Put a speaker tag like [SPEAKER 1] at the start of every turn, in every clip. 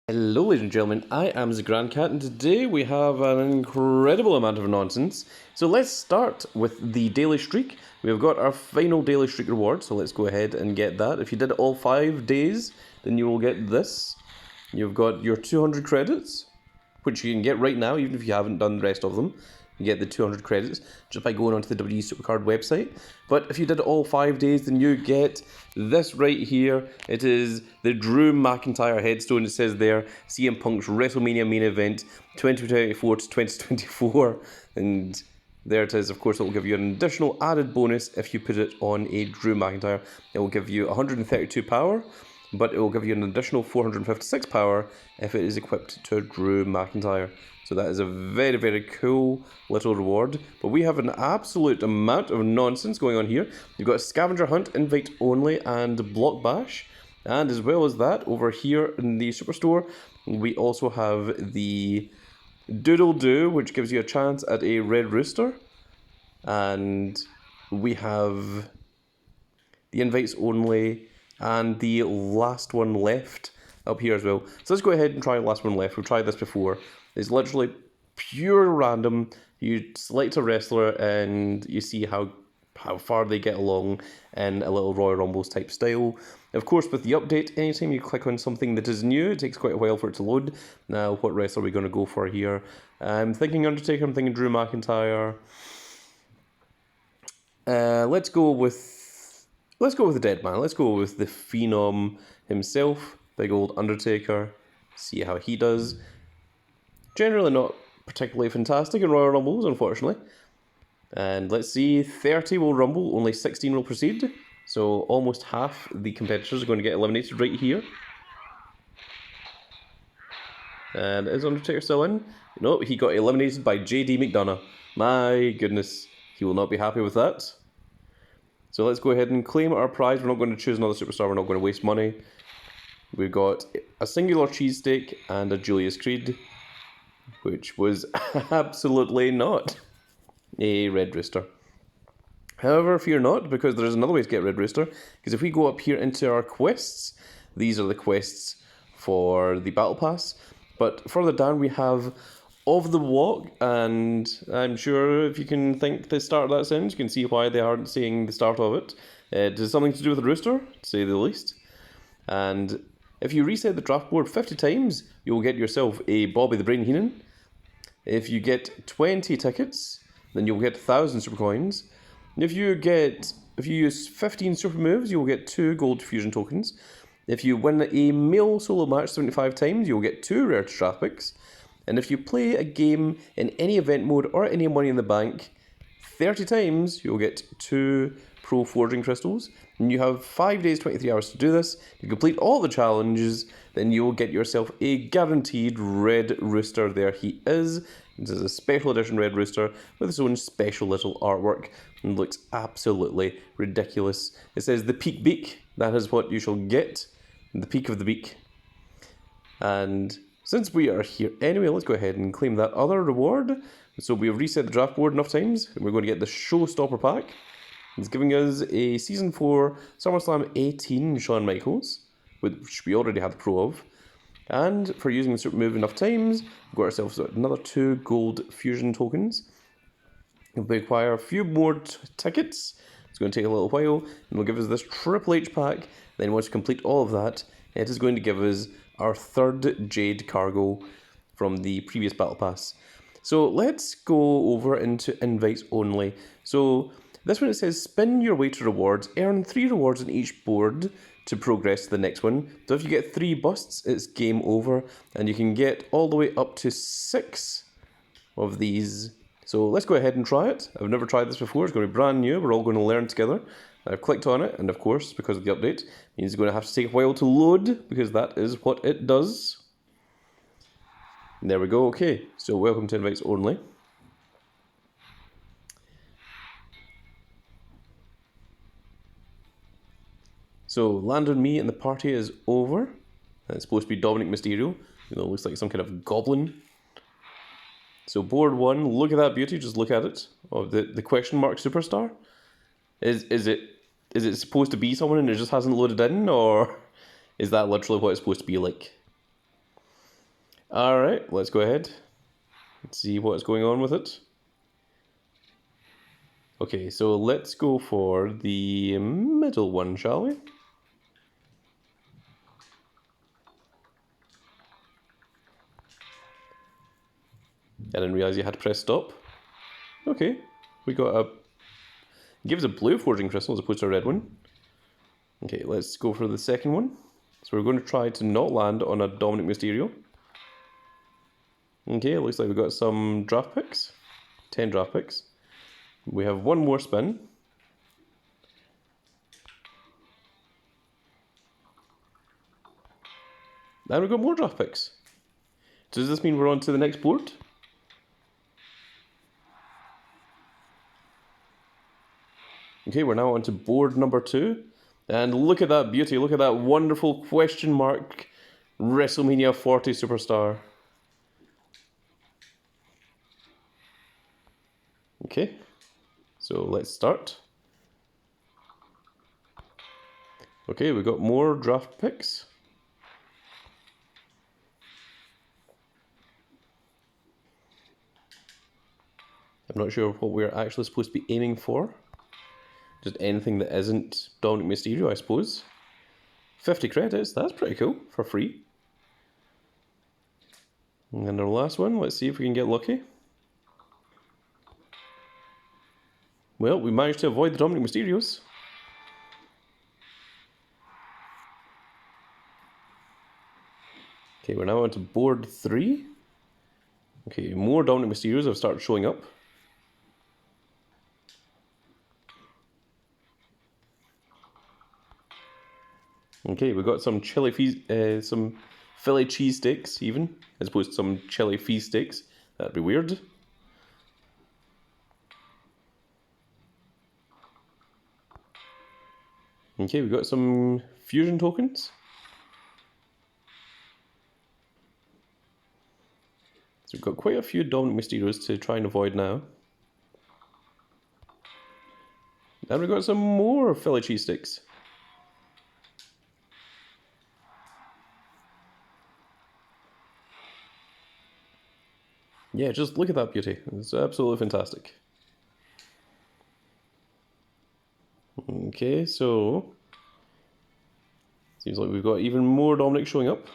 [SPEAKER 1] Hello ladies and gentlemen, I am the Grand Cat and today we have an incredible amount of nonsense. So let's start with the daily streak. We've got our final daily streak reward, so let's go ahead and get that. If you did it all 5 days, then you will get this. You've got your 200 credits, which you can get right now even if you haven't done the rest of them. You get the 200 credits just by going onto the WWE Supercard website. But if you did it all 5 days, then you get this right here. It is the Drew McIntyre headstone. It says there, CM Punk's WrestleMania main event 2024 to 2024. And there it is. Of course, it will give you an additional added bonus if you put it on a Drew McIntyre. It will give you 132 power, but it will give you an additional 456 power if it is equipped to a Drew McIntyre. So that is a very, very cool little reward. But we have an absolute amount of nonsense going on here. You've got a Scavenger Hunt, Invite Only, and Block Bash. And as well as that, over here in the Superstore, we also have the Doodle Doo, which gives you a chance at a Red Rooster. And we have the Invites Only and the last one left up here as well. So let's go ahead and try the last one left. We've tried this before. It's literally pure random. You select a wrestler and you see how far they get along in a little Royal Rumbles type style. Of course, with the update, anytime you click on something that is new, it takes quite a while for it to load. Now, what wrestler are we going to go for here? I'm thinking Undertaker, I'm thinking Drew McIntyre. Let's go with the dead man. Let's go with the Phenom himself, big old Undertaker. See how he does. Generally not particularly fantastic in Royal Rumbles, unfortunately. And let's see, 30 will rumble, only 16 will proceed. So almost half the competitors are going to get eliminated right here. And is Undertaker still in? No, he got eliminated by JD McDonough. My goodness, he will not be happy with that. So let's go ahead and claim our prize. We're not going to choose another superstar, we're not going to waste money. We've got a singular cheesesteak and a Julius Creed, which was absolutely not a Red Rooster. However, fear not, because there is another way to get Red Rooster, because if we go up here into our quests, these are the quests for the Battle Pass, but further down we have Of the Walk, and I'm sure if you can think the start of that sentence, you can see why they aren't saying the start of it. It has something to do with the rooster, to say the least. And if you reset the draft board 50 times, you will get yourself a Bobby the Brain Heenan. If you get 20 tickets, then you'll get 1,000 super coins. And if you use 15 super moves, you'll get 2 gold fusion tokens. If you win a male solo match 75 times, you'll get 2 rare draft picks. And if you play a game in any event mode or any Money in the Bank 30 times, you'll get 2 Pro Forging Crystals. And you have 5 days, 23 hours to do this. If you complete all the challenges, then you will get yourself a guaranteed Red Rooster. There he is. This is a special edition Red Rooster with its own special little artwork and looks absolutely ridiculous. It says the Peak Beak. That is what you shall get. The peak of the beak. And since we are here anyway, let's go ahead and claim that other reward. So we've reset the draft board enough times, and we're going to get the Showstopper pack. It's giving us a Season 4 SummerSlam 18 Shawn Michaels, which we already had the Pro of. And for using the super move enough times, we've got ourselves another 2 gold fusion tokens. We acquire a few more tickets. It's going to take a little while, and will give us this Triple H pack. Then once we complete all of that, it is going to give us our 3rd Jade cargo from the previous Battle Pass. So let's go over into Invites Only. So this one, it says, spin your way to rewards, earn 3 rewards on each board to progress to the next one. So if you get 3 busts, it's game over, and you can get all the way up to 6 of these. So let's go ahead and try it. I've never tried this before, it's going to be brand new, we're all going to learn together. I've clicked on it, and of course, because of the update, it means it's going to have to take a while to load, because that is what it does. And there we go, okay, so welcome to Invites Only. So, Land on Me and the party is over. And it's supposed to be Dominic Mysterio. You know, it looks like some kind of goblin. So, board 1, look at that beauty, just look at it. Oh, the question mark superstar. Is it supposed to be someone and it just hasn't loaded in? Or is that literally what it's supposed to be like? Alright, let's go ahead. Let's see what's going on with it. Okay, so let's go for the middle one, shall we? I didn't realise you had to press stop. Okay, we got a... gives a blue forging crystal as opposed to a red one. Okay, let's go for the second one. So we're going to try to not land on a Dominic Mysterio. Okay, it looks like we've got some draft picks. 10 draft picks. We have one more spin. And we've got more draft picks. So does this mean we're on to the next board? Okay, we're now on to board number 2. And look at that beauty, look at that wonderful question mark WrestleMania 40 superstar. Okay, so let's start. Okay, we've got more draft picks. I'm not sure what we're actually supposed to be aiming for. Just anything that isn't Dominic Mysterio, I suppose. 50 credits, that's pretty cool, for free. And our last one, let's see if we can get lucky. Well, we managed to avoid the Dominic Mysterios. Okay, we're now on to board 3. Okay, more Dominic Mysterios have started showing up. Okay, we've got some some Philly cheesesteaks even, as opposed to some chili feast steaks. That'd be weird. Okay, we've got some fusion tokens. So we've got quite a few Dominic Mysterios to try and avoid now. And we've got some more Philly cheesesteaks. Yeah, just look at that beauty. It's absolutely fantastic. Okay, so... seems like we've got even more Dominic showing up.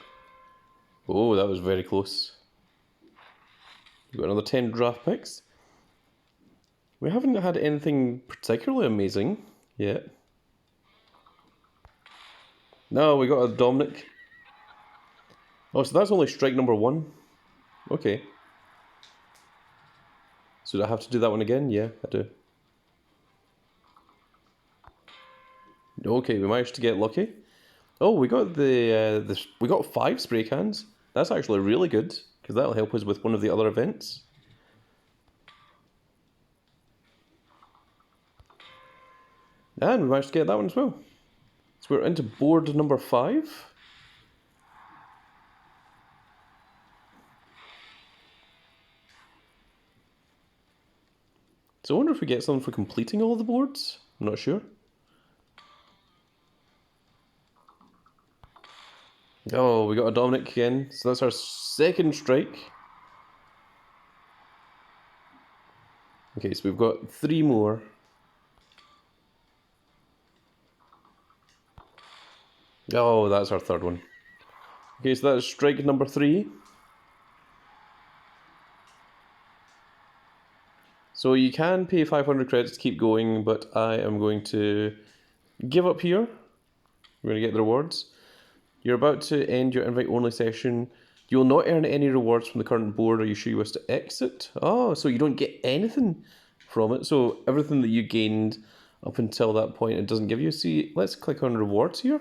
[SPEAKER 1] Oh, that was very close. We've got another 10 draft picks. We haven't had anything particularly amazing yet. No, we got a Dominic. Oh, so that's only strike number 1. Okay. So do I have to do that one again? Yeah, I do. Okay, we managed to get lucky. Oh, we got we got 5 spray cans. That's actually really good, because that'll help us with one of the other events. And we managed to get that one as well. So we're into board number 5. So I wonder if we get something for completing all of the boards. I'm not sure. Oh, we got a Dominic again. So that's our second strike. Okay, so we've got 3 more. Oh, that's our third one. Okay, so that's strike number 3. So you can pay 500 credits to keep going, but I am going to give up here. We're going to get the rewards. You're about to end your invite-only session. You will not earn any rewards from the current board. Are you sure you wish to exit? Oh, so you don't get anything from it. So everything that you gained up until that point, it doesn't give you. See, let's click on rewards here.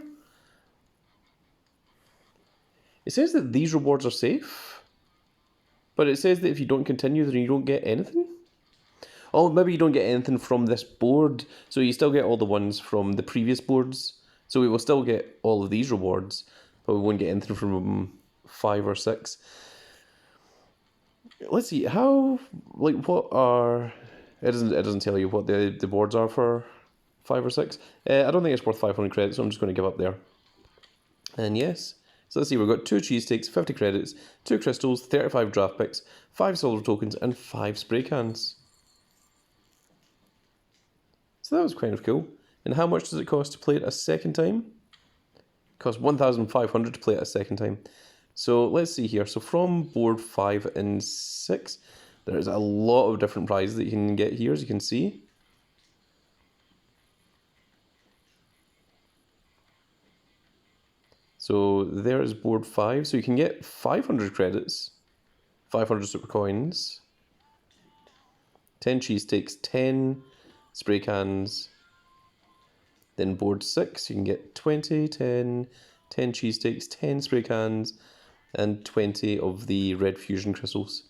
[SPEAKER 1] It says that these rewards are safe, but it says that if you don't continue, then you don't get anything. Oh, maybe you don't get anything from this board, so you still get all the ones from the previous boards. So we will still get all of these rewards, but we won't get anything from 5 or 6. Let's see, how, like, what are... It doesn't tell you what the boards are for 5 or 6. I don't think it's worth 500 credits, so I'm just going to give up there. And yes, So let's see, we've got 2 cheesesteaks, 50 credits, 2 crystals, 35 draft picks, 5 silver tokens, and 5 spray cans. So that was kind of cool. And how much does it cost to play it a second time? It costs 1,500 to play it a second time. So let's see here. So from board 5 and 6, there's a lot of different prizes that you can get here, as you can see. So there is board 5. So you can get 500 credits, 500 super coins, 10 cheesesteaks, 10 spray cans. Then board 6, you can get 20, 10 cheesesteaks, 10 spray cans, and 20 of the red fusion crystals.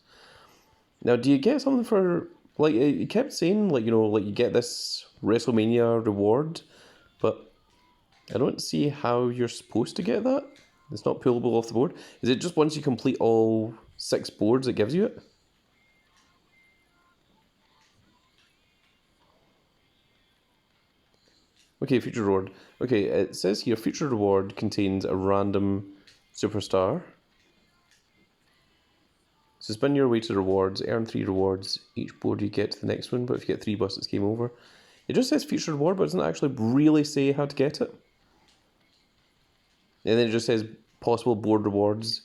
[SPEAKER 1] Now, do you get something for, like, it kept saying, like, you know, like, you get this Wrestlemania reward, but I don't see how you're supposed to get that. It's not pullable off the board. Is it just once you complete all 6 boards it gives you it? Okay, future reward. Okay, it says here, future reward contains a random superstar. So spin your way to rewards, earn 3 rewards. Each board you get to the next one, but if you get 3 busts, it's game over. It just says future reward, but it doesn't actually really say how to get it. And then it just says possible board rewards.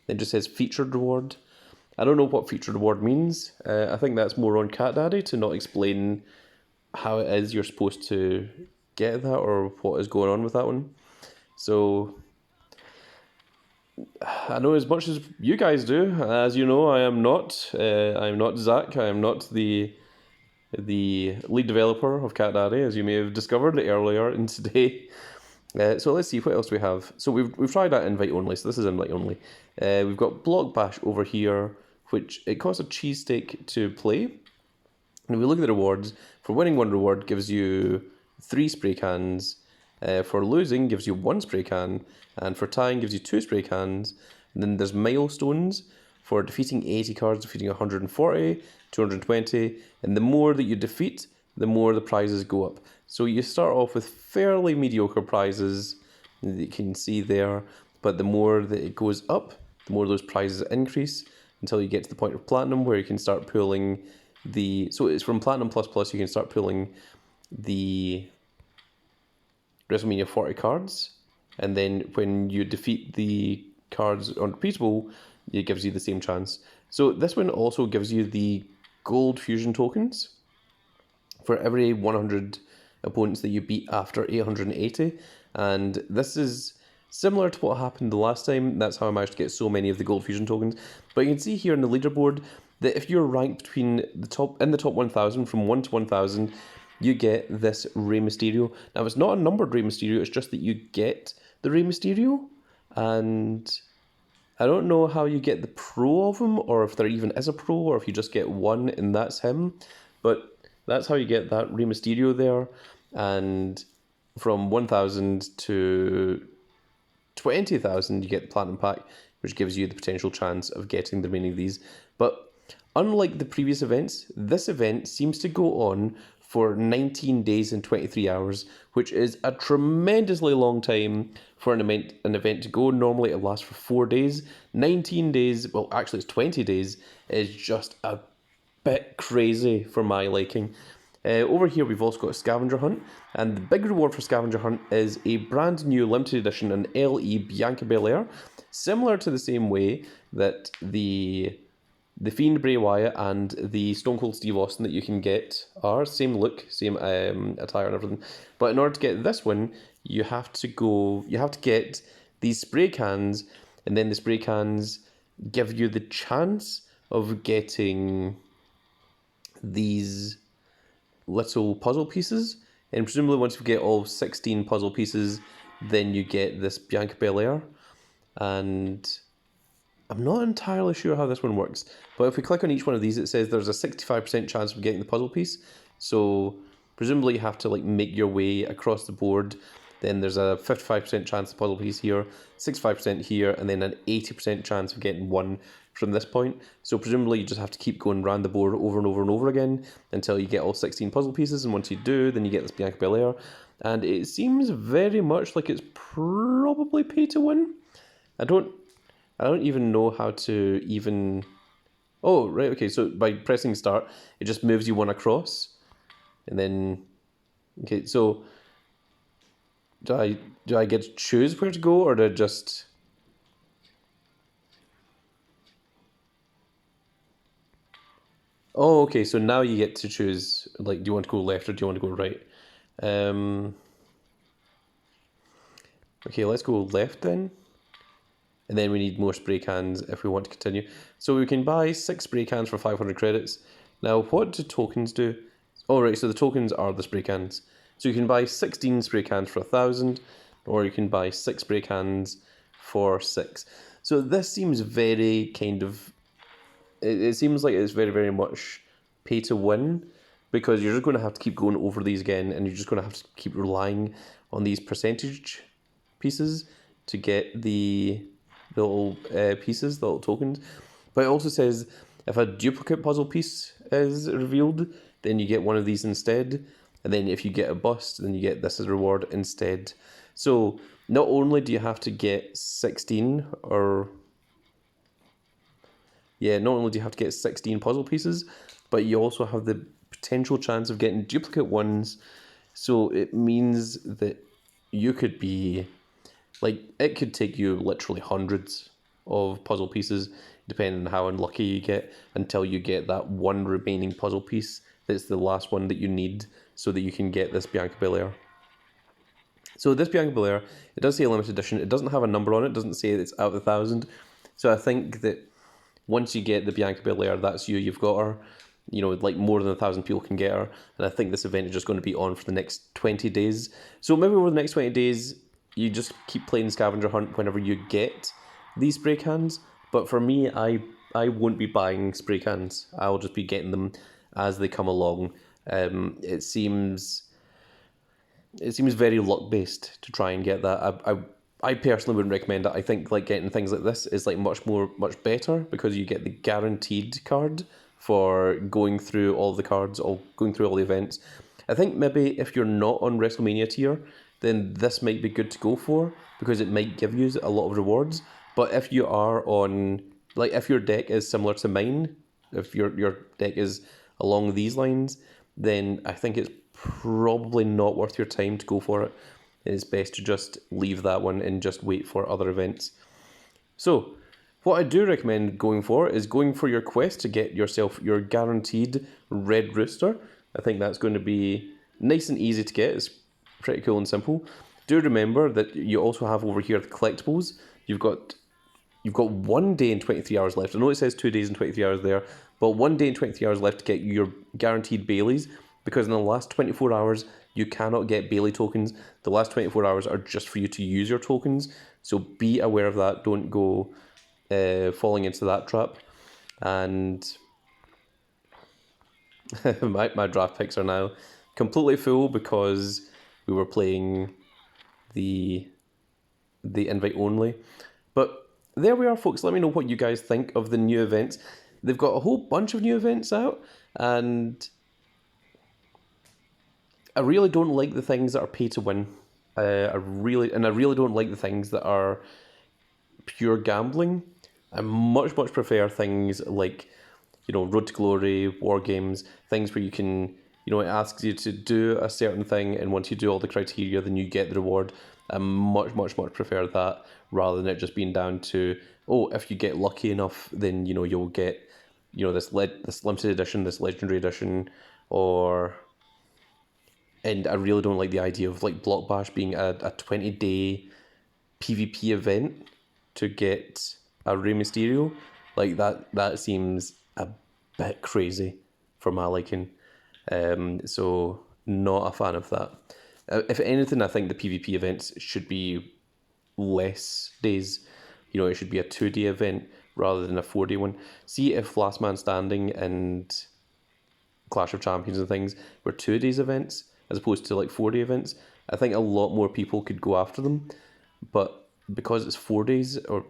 [SPEAKER 1] Then it just says featured reward. I don't know what featured reward means. I think that's more on Cat Daddy to not explain how it is you're supposed to get that or what is going on with that one. So I know as much as you guys do. As you know, I am not Zach. I am not the lead developer of Cat Daddy, as you may have discovered earlier in today. So let's see, what else do we have? So we've tried that invite only, so this is invite only. We've got Block Bash over here, which it costs a cheesesteak to play. And if we look at the rewards, for winning 1 reward gives you 3 spray cans, for losing gives you 1 spray can, and for tying gives you 2 spray cans. And then there's milestones for defeating 80 cards, defeating 140, 220, and the more that you defeat, the more the prizes go up. So you start off with fairly mediocre prizes that you can see there, but the more that it goes up, the more those prizes increase until you get to the point of Platinum, where you can start pulling the... So it's from Platinum++, you can start pulling the WrestleMania 40 cards, and then when you defeat the cards unrepeatable, it gives you the same chance. So this one also gives you the gold fusion tokens for every 100 opponents that you beat after 880, and this is similar to what happened the last time. That's how I managed to get so many of the gold fusion tokens. But you can see here in the leaderboard that if you're ranked between the top 1,000 from 1 to 1,000, you get this Rey Mysterio. Now it's not a numbered Rey Mysterio, it's just that you get the Rey Mysterio, and I don't know how you get the pro of him, or if there even is a pro, or if you just get one and that's him, but that's how you get that Rey Mysterio there. And from 1,000 to 20,000, you get the Platinum Pack, which gives you the potential chance of getting the remaining of these. But unlike the previous events, this event seems to go on for 19 days and 23 hours, which is a tremendously long time for an event to go. Normally it lasts for 4 days. 19 days, well actually it's 20 days, is just a bit crazy for my liking. Over here we've also got a Scavenger Hunt, and the big reward for Scavenger Hunt is a brand new limited edition, an LE Bianca Belair, similar to the same way that the Fiend Bray Wyatt and the Stone Cold Steve Austin that you can get are same look, same attire and everything. But in order to get this one, you have to get these spray cans, and then the spray cans give you the chance of getting these little puzzle pieces, and presumably once you get all 16 puzzle pieces, then you get this Bianca Belair. And I'm not entirely sure how this one works, but if we click on each one of these, it says there's a 65% chance of getting the puzzle piece. So presumably you have to like make your way across the board. Then there's a 55% chance of puzzle piece here, 65% here, and then an 80% chance of getting one from this point. So presumably you just have to keep going around the board over and over and over again until you get all 16 puzzle pieces, and once you do, then you get this Bianca Belair. And it seems very much like it's probably pay to win. I don't even know how to even... Oh, right, okay, so by pressing start, it just moves you one across. And then... Okay, so... Do I get to choose where to go, or do I just... Oh, okay, so now you get to choose, like, do you want to go left or do you want to go right? Okay, let's go left then. And then we need more spray cans if we want to continue. So we can buy 6 spray cans for 500 credits. Now, what do tokens do? Oh, right, so the tokens are the spray cans. So you can buy 16 spray cans for 1,000, or you can buy 6 spray cans for 6. So this seems very kind of... It seems like it's very, very much pay to win, because you're just going to have to keep going over these again, and you're just going to have to keep relying on these percentage pieces to get the little pieces, the little tokens. But it also says if a duplicate puzzle piece is revealed, then you get one of these instead. And then if you get a bust, then you get this as a reward instead. So not only do you have to get 16 or... Yeah, not only do you have to get 16 puzzle pieces, but you also have the potential chance of getting duplicate ones. So it means that you could be... Like, it could take you literally hundreds of puzzle pieces, depending on how unlucky you get, until you get that one remaining puzzle piece that's the last one that you need so that you can get this Bianca Belair. So this Bianca Belair, it does say a limited edition. It doesn't have a number on it. It doesn't say it's out of 1,000. So I think that once you get the Bianca Belair, that's you. You've got her. You know, like more than 1,000 people can get her. And I think this event is just going to be on for the next 20 days. So maybe over the next 20 days, you just keep playing Scavenger Hunt whenever you get these spray cans. But for me, I won't be buying spray cans. I'll just be getting them as they come along. It seems very luck based to try and get that. I personally wouldn't recommend it. I think like getting things like this is like much better, because you get the guaranteed card for going through all the cards or going through all the events. I think maybe if you're not on Wrestlemania tier, then this might be good to go for, because it might give you a lot of rewards. But if you are on, like, if your deck is similar to mine, if your deck is along these lines, then I think it's probably not worth your time to go for it. It's best to just leave that one and just wait for other events. So, what I do recommend going for is going for your quest to get yourself your guaranteed Red Rooster. I think that's going to be nice and easy to get. It's pretty cool and simple. Do remember that you also have over here the collectibles. You've got 1 day and 23 hours left. I know it says 2 days and 23 hours there, but 1 day and 23 hours left to get your guaranteed Baileys, because in the last 24 hours, you cannot get Bailey tokens. The last 24 hours are just for you to use your tokens, so be aware of that. Don't go falling into that trap. And my draft picks are now completely full because we were playing the invite only. But there we are, folks. Let me know what you guys think of the new events. They've got a whole bunch of new events out, and I really don't like the things that are pay to win. I really don't like the things that are pure gambling. I much prefer things like, you know, Road to Glory, War Games, things where you can, you know, it asks you to do a certain thing, and once you do all the criteria, then you get the reward. I much prefer that, rather than it just being down to, oh, if you get lucky enough, then, you know, you'll get, you know, this limited edition, this legendary edition, or... And I really don't like the idea of like Block Bash being a 20-day PvP event to get a Rey Mysterio. Like that seems a bit crazy for my liking. So not a fan of that. If anything, I think the PvP events should be less days. You know, it should be a 2-day event rather than a 4-day one. See if Last Man Standing and Clash of Champions and things were 2 days events as opposed to like 4-day events. I think a lot more people could go after them, but because it's 4 days, or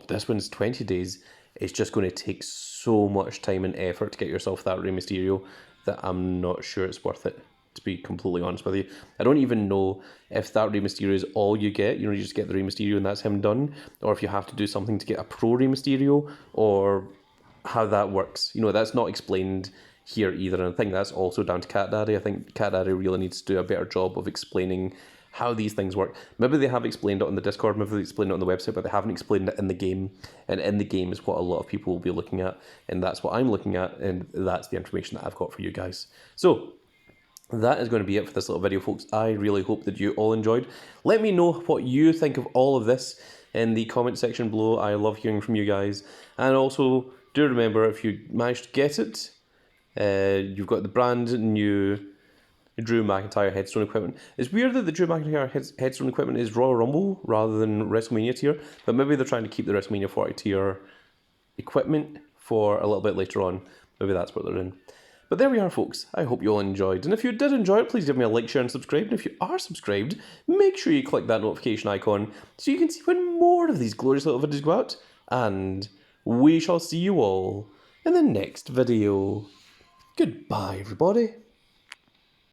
[SPEAKER 1] this one's 20 days, it's just going to take so much time and effort to get yourself that Rey Mysterio that I'm not sure it's worth it. to be completely honest with you. I don't even know if that Rey Mysterio is all you get. You know, you just get the Rey Mysterio and that's him done. Or if you have to do something to get a pro Rey Mysterio, or how that works. You know, that's not explained here either. And I think that's also down to Cat Daddy. I think Cat Daddy really needs to do a better job of explaining how these things work. Maybe they have explained it on the Discord, maybe they explained it on the website, but they haven't explained it in the game. And in the game is what a lot of people will be looking at, and that's what I'm looking at, and that's the information that I've got for you guys. So that is going to be it for this little video, folks. I really hope that you all enjoyed. Let me know what you think of all of this in the comment section below. I love hearing from you guys. And also, do remember, if you managed to get it, you've got the brand new Drew McIntyre headstone equipment. It's weird that the Drew McIntyre headstone equipment is Royal Rumble rather than WrestleMania tier, but maybe they're trying to keep the WrestleMania 40 tier equipment for a little bit later on. Maybe that's what they're in. But there we are, folks. I hope you all enjoyed. And if you did enjoy it, please give me a like, share, and subscribe. And if you are subscribed, make sure you click that notification icon so you can see when more of these glorious little videos go out. And we shall see you all in the next video. Goodbye, everybody.